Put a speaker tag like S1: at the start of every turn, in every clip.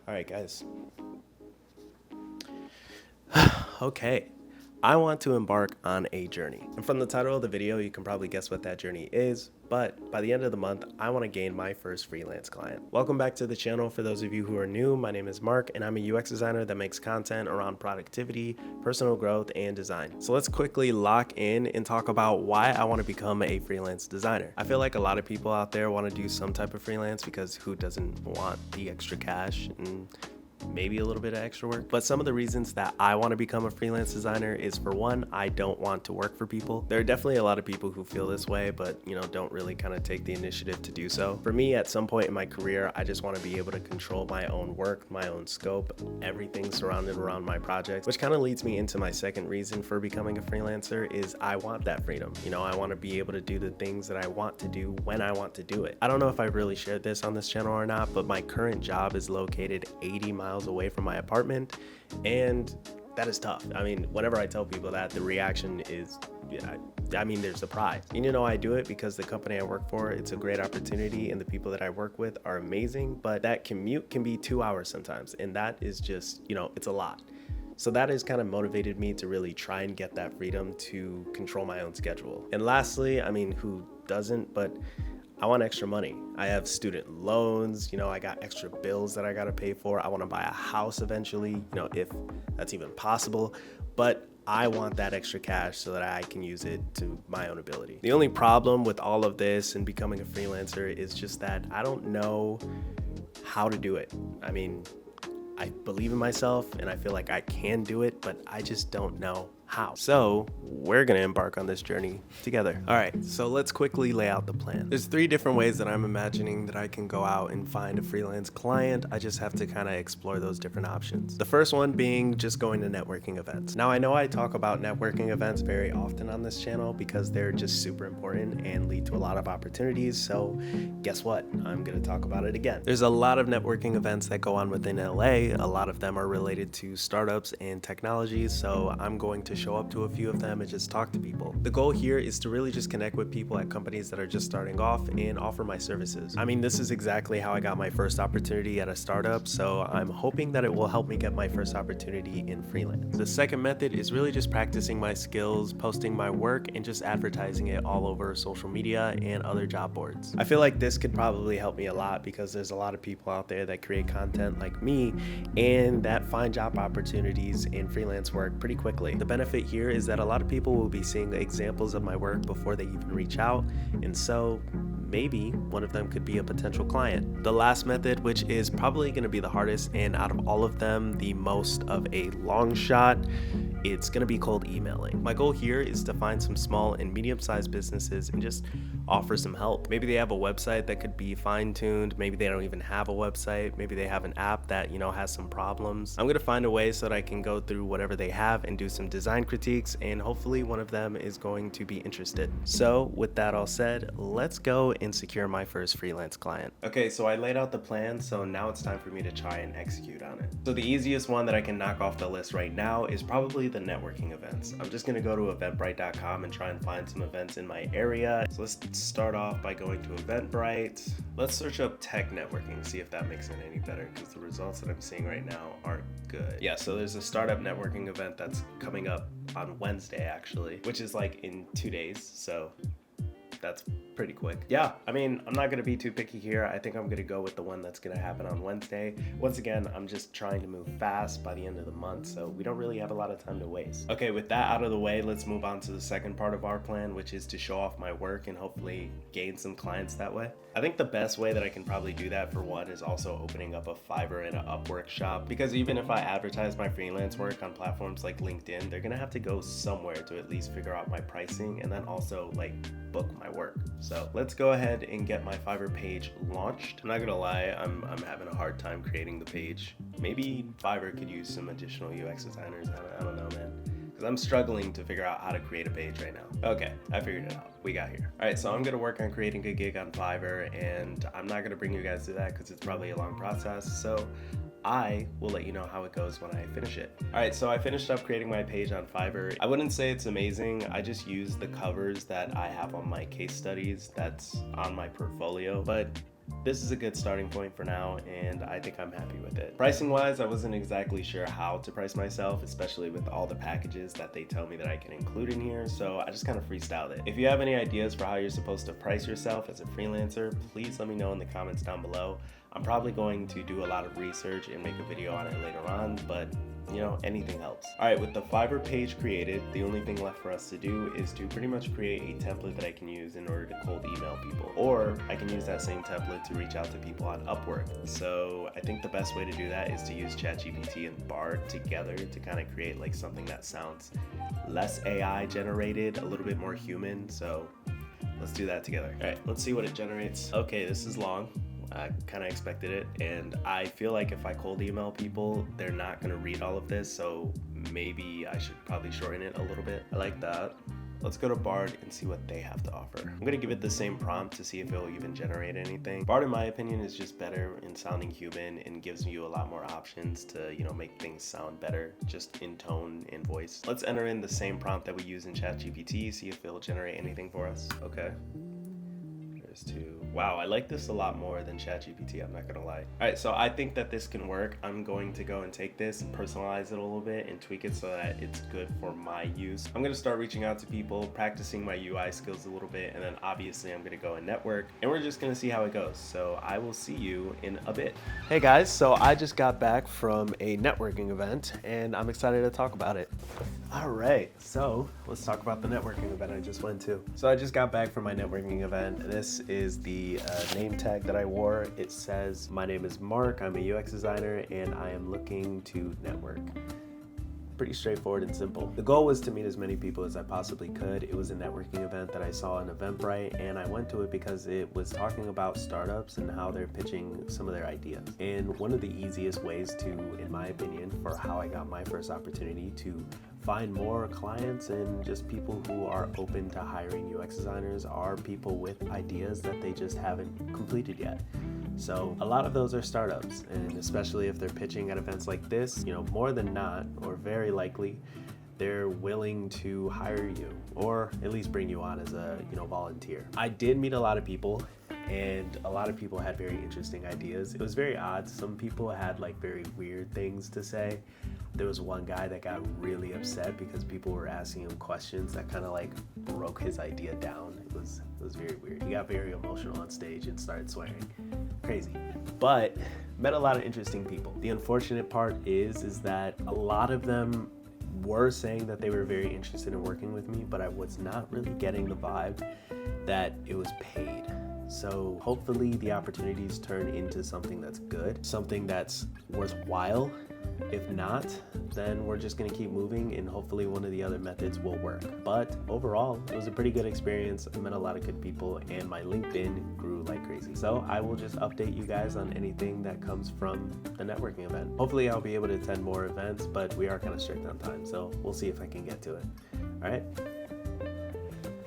S1: All right, guys. Okay, I want to embark on a journey. And from the title of the video, you can probably guess what that journey is. But by the end of the month, I want to gain my first freelance client. Welcome back to the channel. For those of you who are new, my name is Mark, and I'm a UX designer that makes content around productivity, personal growth, and design. So let's quickly lock in and talk about why I want to become a freelance designer. I feel like a lot of people out there want to do some type of freelance because who doesn't want the extra cash and maybe a little bit of extra work. But some of the reasons that I want to become a freelance designer is, for one, I don't want to work for people. There are definitely a lot of people who feel this way, but don't really kind of take the initiative to do so. For me, at some point in my career, I just want to be able to control my own work, my own scope, everything surrounded around my projects, which kind of leads me into my second reason for becoming a freelancer is I want that freedom. I want to be able to do the things that I want to do when I want to do it. I don't know if I've really shared this on this channel or not, but my current job is located 80 miles away from my apartment, and that is tough. I mean, whenever I tell people that, the reaction is, they're surprised. I do it because the company I work for, it's a great opportunity, and the people that I work with are amazing, but that commute can be 2 hours sometimes, and that is just, it's a lot. So that has kind of motivated me to really try and get that freedom to control my own schedule. And lastly, who doesn't, but I want extra money. I have student loans, I got extra bills that I gotta pay for. I wanna buy a house eventually, if that's even possible. But I want that extra cash so that I can use it to my own ability. The only problem with all of this and becoming a freelancer is just that I don't know how to do it. I believe in myself and I feel like I can do it, but I just don't know how. So we're gonna embark on this journey together. All right, so let's quickly lay out the plan. There's 3 different ways that I'm imagining that I can go out and find a freelance client. I just have to kind of explore those different options. The first one being just going to networking events. Now, I know I talk about networking events very often on this channel because they're just super important and lead to a lot of opportunities. So guess what? I'm gonna talk about it again. There's a lot of networking events that go on within LA. A lot of them are related to startups and technologies. So I'm going to show up to a few of them and just talk to people. The goal here is to really just connect with people at companies that are just starting off and offer my services. This is exactly how I got my first opportunity at a startup, so I'm hoping that it will help me get my first opportunity in freelance. The second method is really just practicing my skills, posting my work, and just advertising it all over social media and other job boards. I feel like this could probably help me a lot because there's a lot of people out there that create content like me and that find job opportunities in freelance work pretty quickly. The benefit here is that a lot of people will be seeing examples of my work before they even reach out, and so maybe one of them could be a potential client. The last method, which is probably going to be the hardest and out of all of them the most of a long shot, it's going to be cold emailing. My goal here is to find some small and medium-sized businesses and just offer some help. Maybe they have a website that could be fine-tuned. Maybe they don't even have a website. Maybe they have an app that, has some problems. I'm going to find a way so that I can go through whatever they have and do some design critiques, and hopefully one of them is going to be interested. So with that all said, let's go and secure my first freelance client. Okay, so I laid out the plan, so now it's time for me to try and execute on it. So the easiest one that I can knock off the list right now is probably the networking events. I'm just gonna go to eventbrite.com and try and find some events in my area. So let's start off by going to Eventbrite. Let's search up tech networking, see if that makes it any better, because the results that I'm seeing right now aren't good. Yeah, so there's a startup networking event that's coming up on Wednesday actually, which is like in 2 days, so that's pretty quick. Yeah, I'm not gonna be too picky here. I think I'm gonna go with the one that's gonna happen on Wednesday. Once again, I'm just trying to move fast by the end of the month, so we don't really have a lot of time to waste. Okay, with that out of the way, let's move on to the second part of our plan, which is to show off my work and hopefully gain some clients that way. I think the best way that I can probably do that, for one, is also opening up a Fiverr and an Upwork shop, because even if I advertise my freelance work on platforms like LinkedIn, they're gonna have to go somewhere to at least figure out my pricing and then also book my work. So let's go ahead and get my Fiverr page launched. I'm not gonna lie, I'm having a hard time creating the page. Maybe Fiverr could use some additional UX designers. I don't know, man, because I'm struggling to figure out how to create a page right now. Okay, I figured it out. We got here. All right, so I'm gonna work on creating a gig on Fiverr, and I'm not gonna bring you guys to that because it's probably a long process. So I will let you know how it goes when I finish it. All right, so I finished up creating my page on Fiverr. I wouldn't say it's amazing. I just use the covers that I have on my case studies that's on my portfolio, but this is a good starting point for now, and I think I'm happy with it. Pricing wise, I wasn't exactly sure how to price myself, especially with all the packages that they tell me that I can include in here, so I just kind of freestyled it. If you have any ideas for how you're supposed to price yourself as a freelancer, please let me know in the comments down below. I'm probably going to do a lot of research and make a video on it later on, but you know, anything helps. All right, with the Fiverr page created, the only thing left for us to do is to pretty much create a template that I can use in order to cold email people. Or I can use that same template to reach out to people on Upwork. So I think the best way to do that is to use ChatGPT and Bard together to kind of create like something that sounds less AI generated, a little bit more human. So let's do that together. All right, let's see what it generates. Okay, this is long. I kind of expected it, and I feel like if I cold email people, they're not going to read all of this, so maybe I should probably shorten it a little bit. I like that. Let's go to Bard and see what they have to offer. I'm going to give it the same prompt to see if it will even generate anything. Bard, in my opinion, is just better in sounding human and gives you a lot more options to, you know, make things sound better just in tone and voice. Let's enter in the same prompt that we use in ChatGPT, see if it'll generate anything for us. Okay. Wow, I like this a lot more than ChatGPT, I'm not gonna lie. All right, so I think that this can work. I'm going to go and take this and personalize it a little bit and tweak it so that it's good for my use. I'm gonna start reaching out to people, practicing my UI skills a little bit, and then obviously I'm gonna go and network, and we're just gonna see how it goes. So I will see you in a bit. Hey guys, so I just got back from a networking event, and I'm excited to talk about it. All right, so let's talk about the networking event I just went to. So I just got back from my networking event. This is the name tag that I wore. It says, my name is Mark, I'm a UX designer, and I am looking to network. Pretty straightforward and simple. The goal was to meet as many people as I possibly could. It was a networking event that I saw on Eventbrite, and I went to it because it was talking about startups and how they're pitching some of their ideas. And one of the easiest ways to, in my opinion, for how I got my first opportunity to find more clients and just people who are open to hiring UX designers are people with ideas that they just haven't completed yet. So a lot of those are startups, and especially if they're pitching at events like this, you know, more than not, or very likely, they're willing to hire you or at least bring you on as a, you know, volunteer. I did meet a lot of people, and a lot of people had very interesting ideas. It was very odd. Some people had like very weird things to say. There was one guy that got really upset because people were asking him questions that kind of like broke his idea down. It was very weird. He got very emotional on stage and started swearing. Crazy. But met a lot of interesting people. The unfortunate part is that a lot of them were saying that they were very interested in working with me, but I was not really getting the vibe that it was paid. So hopefully the opportunities turn into something that's good, something that's worthwhile. If not, then we're just gonna keep moving and hopefully one of the other methods will work. But overall, it was a pretty good experience. I met a lot of good people and my LinkedIn grew like crazy. So I will just update you guys on anything that comes from the networking event. Hopefully I'll be able to attend more events, but we are kind of strict on time. So we'll see if I can get to it. All right.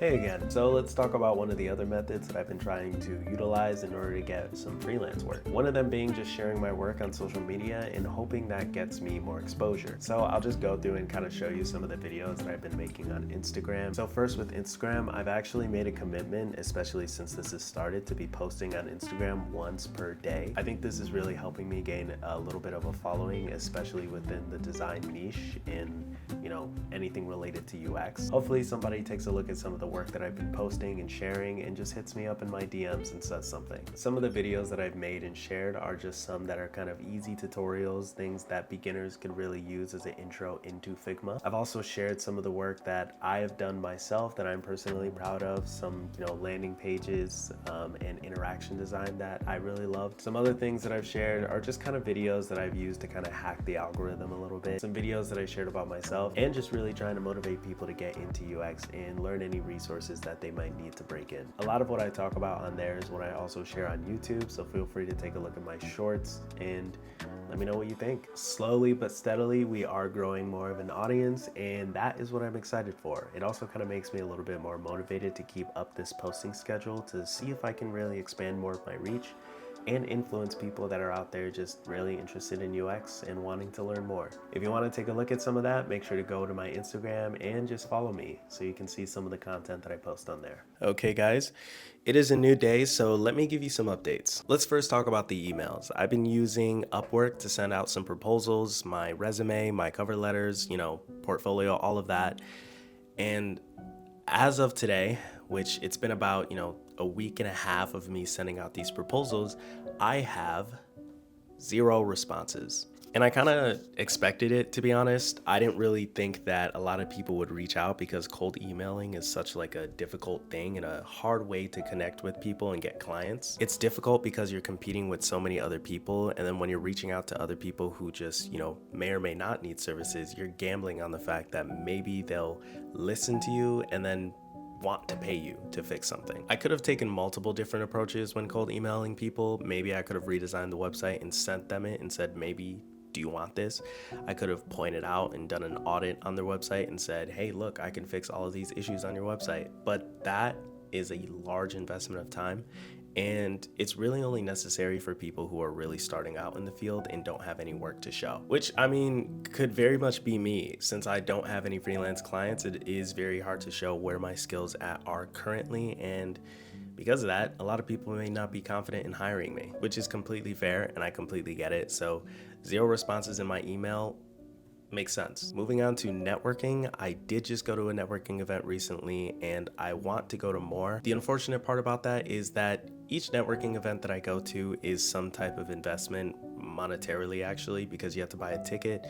S1: Hey again. So let's talk about one of the other methods that I've been trying to utilize in order to get some freelance work. One of them being just sharing my work on social media and hoping that gets me more exposure. So I'll just go through and kind of show you some of the videos that I've been making on Instagram. So first with Instagram, I've actually made a commitment, especially since this has started, to be posting on Instagram once per day. I think this is really helping me gain a little bit of a following, especially within the design niche and, you know, anything related to UX. Hopefully somebody takes a look at some of the work that I've been posting and sharing and just hits me up in my DMs and says something. Some of the videos that I've made and shared are just some that are kind of easy tutorials, things that beginners can really use as an intro into Figma. I've also shared some of the work that I have done myself that I'm personally proud of, some, you know, landing pages and interaction design that I really loved. Some other things that I've shared are just kind of videos that I've used to kind of hack the algorithm a little bit. Some videos that I shared about myself and just really trying to motivate people to get into UX and learn any resources that they might need to break in. A lot of what I talk about on there is what I also share on YouTube, so feel free to take a look at my shorts and let me know what you think. Slowly but steadily, we are growing more of an audience, and that is what I'm excited for. It also kind of makes me a little bit more motivated to keep up this posting schedule to see if I can really expand more of my reach and influence people that are out there just really interested in UX and wanting to learn more. If you want to take a look at some of that, make sure to go to my Instagram and just follow me so you can see some of the content that I post on there. Okay guys, it is a new day, so let me give you some updates. Let's first talk about the emails. I've been using Upwork to send out some proposals, my resume, my cover letters, portfolio, all of that. And as of today, which it's been about, a week and a half of me sending out these proposals, I have 0 responses. And I kind of expected it, to be honest. I didn't really think that a lot of people would reach out because cold emailing is such like a difficult thing and a hard way to connect with people and get clients. It's difficult because you're competing with so many other people. And then when you're reaching out to other people who just, may or may not need services, you're gambling on the fact that maybe they'll listen to you and then want to pay you to fix something. I could have taken multiple different approaches when cold emailing people. Maybe I could have redesigned the website and sent them it and said, maybe, do you want this? I could have pointed out and done an audit on their website and said, hey, look, I can fix all of these issues on your website. But that is a large investment of time. And it's really only necessary for people who are really starting out in the field and don't have any work to show, which could very much be me. Since I don't have any freelance clients, it is very hard to show where my skills are currently. And because of that, a lot of people may not be confident in hiring me, which is completely fair and I completely get it. So 0 responses in my email makes sense. Moving on to networking, I did just go to a networking event recently and I want to go to more. The unfortunate part about that is that each networking event that I go to is some type of investment monetarily actually, because you have to buy a ticket.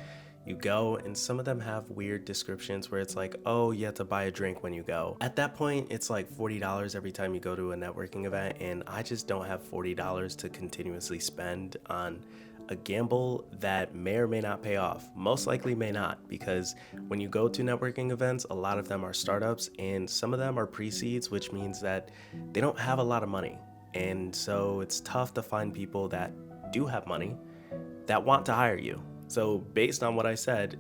S1: You go and some of them have weird descriptions where it's like, oh, you have to buy a drink when you go. At that point, it's like $40 every time you go to a networking event, and I just don't have $40 to continuously spend on a gamble that may or may not pay off. Most likely may not, because when you go to networking events, a lot of them are startups and some of them are pre-seeds, which means that they don't have a lot of money. And so it's tough to find people that do have money that want to hire you. So based on what I said,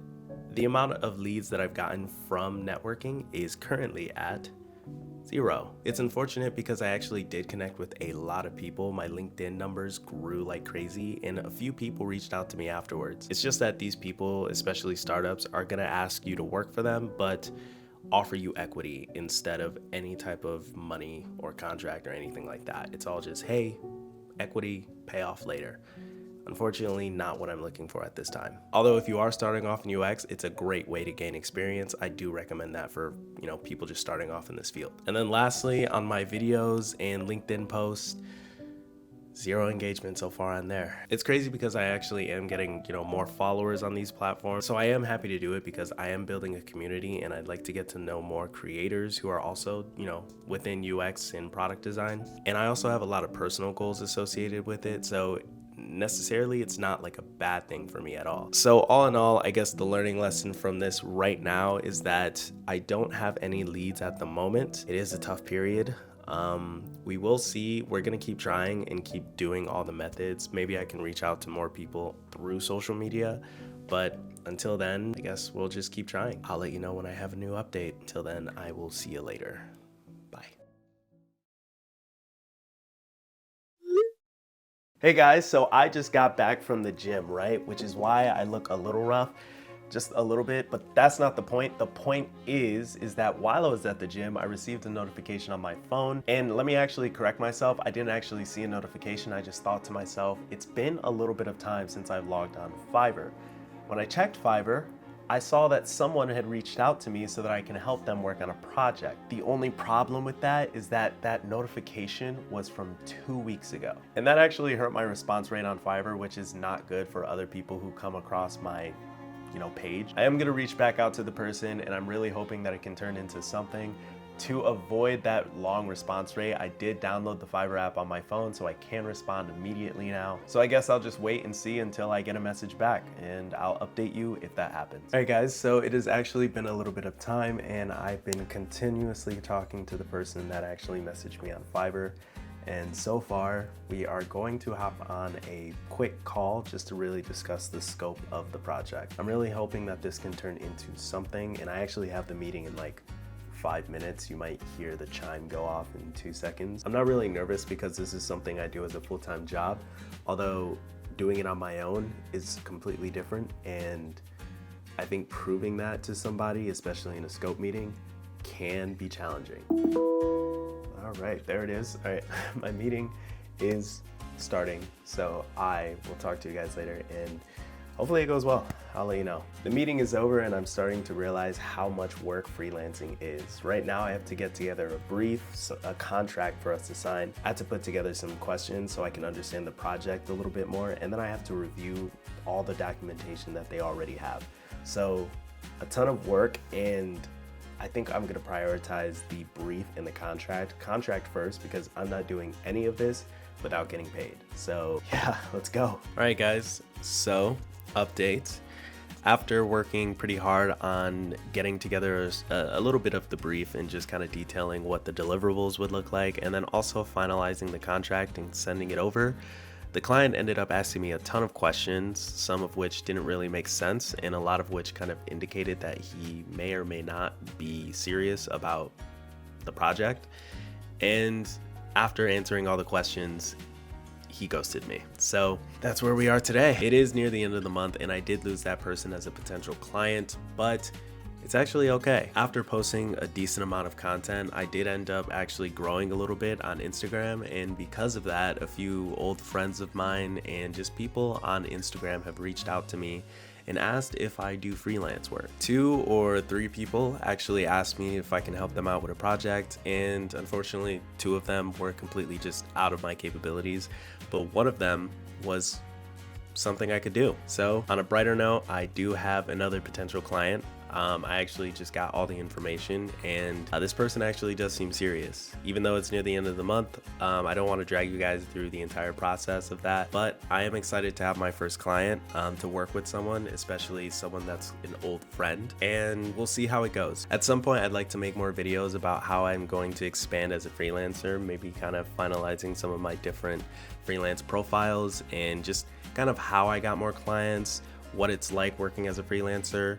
S1: the amount of leads that I've gotten from networking is currently at 0. It's unfortunate because I actually did connect with a lot of people. My LinkedIn numbers grew like crazy and a few people reached out to me afterwards. It's just that these people, especially startups, are gonna ask you to work for them, but offer you equity instead of any type of money or contract or anything like that. It's all just, hey, equity, pay off later. Unfortunately, not what I'm looking for at this time. Although if you are starting off in UX, it's a great way to gain experience. I do recommend that for, people just starting off in this field. And then lastly, on my videos and LinkedIn posts, 0 engagement so far on there. It's crazy because I actually am getting, more followers on these platforms. So I am happy to do it because I am building a community and I'd like to get to know more creators who are also, within UX and product design. And I also have a lot of personal goals associated with it. So necessarily it's not like a bad thing for me at all. So all in all, I guess the learning lesson from this right now is that I don't have any leads at the moment. It is a tough period. We will see. We're gonna keep trying and keep doing all the methods. Maybe I can reach out to more people through social media, but until then, I guess we'll just keep trying. I'll let you know when I have a new update. Until then, I will see you later. Bye. Hey guys, so I just got back from the gym, right? Which is why I look a little rough, just a little bit, but that's not the point. The point is that while I was at the gym, I received a notification on my phone. And let me actually correct myself. I didn't actually see a notification. I just thought to myself, it's been a little bit of time since I've logged on Fiverr. When I checked Fiverr, I saw that someone had reached out to me so that I can help them work on a project. The only problem with that is that that notification was from 2 weeks ago. And that actually hurt my response rate on Fiverr, which is not good for other people who come across my page. I am gonna reach back out to the person and I'm really hoping that it can turn into something. To avoid that long response rate, I did download the Fiverr app on my phone so I can respond immediately now. So I guess I'll just wait and see until I get a message back and I'll update you if that happens. All right guys, so it has actually been a little bit of time and I've been continuously talking to the person that actually messaged me on Fiverr. And so far, we are going to hop on a quick call just to really discuss the scope of the project. I'm really hoping that this can turn into something, and I actually have the meeting in like 5 minutes, you might hear the chime go off in 2 seconds. I'm not really nervous because this is something I do as a full-time job, although doing it on my own is completely different, and I think proving that to somebody, especially in a scope meeting, can be challenging. All right, there it is. All right, my meeting is starting, so I will talk to you guys later, and hopefully it goes well. I'll let you know. The meeting is over and I'm starting to realize how much work freelancing is. Right now I have to get together a brief, a contract for us to sign. I have to put together some questions so I can understand the project a little bit more, and then I have to review all the documentation that they already have. So a ton of work, and I think I'm gonna prioritize the brief and the contract first, because I'm not doing any of this without getting paid. So yeah, let's go. All right guys, so update. After working pretty hard on getting together a little bit of the brief and just kind of detailing what the deliverables would look like, and then also finalizing the contract and sending it over, the client ended up asking me a ton of questions, some of which didn't really make sense, and a lot of which kind of indicated that he may or may not be serious about the project. And after answering all the questions, he ghosted me. So that's where we are today. It is near the end of the month, and I did lose that person as a potential client, but it's actually okay. After posting a decent amount of content, I did end up actually growing a little bit on Instagram, and because of that, a few old friends of mine and just people on Instagram have reached out to me and asked if I do freelance work. 2 or 3 people actually asked me if I can help them out with a project, and unfortunately 2 of them were completely just out of my capabilities, but one of them was something I could do. So on a brighter note, I do have another potential client. I actually just got all the information, and this person actually does seem serious. Even though it's near the end of the month, I don't want to drag you guys through the entire process of that, but I am excited to have my first client, to work with someone, especially someone that's an old friend, and we'll see how it goes. At some point, I'd like to make more videos about how I'm going to expand as a freelancer, maybe kind of finalizing some of my different freelance profiles and just kind of how I got more clients, what it's like working as a freelancer.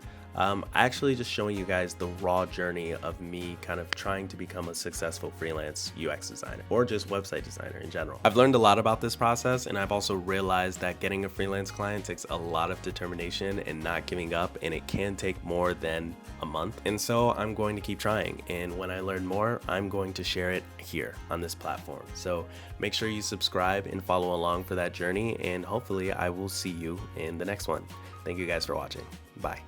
S1: Actually just showing you guys the raw journey of me kind of trying to become a successful freelance UX designer, or just website designer in general. I've learned a lot about this process, and I've also realized that getting a freelance client takes a lot of determination and not giving up, and it can take more than a month. And so I'm going to keep trying, and when I learn more, I'm going to share it here on this platform. So make sure you subscribe and follow along for that journey, and hopefully I will see you in the next one. Thank you guys for watching. Bye.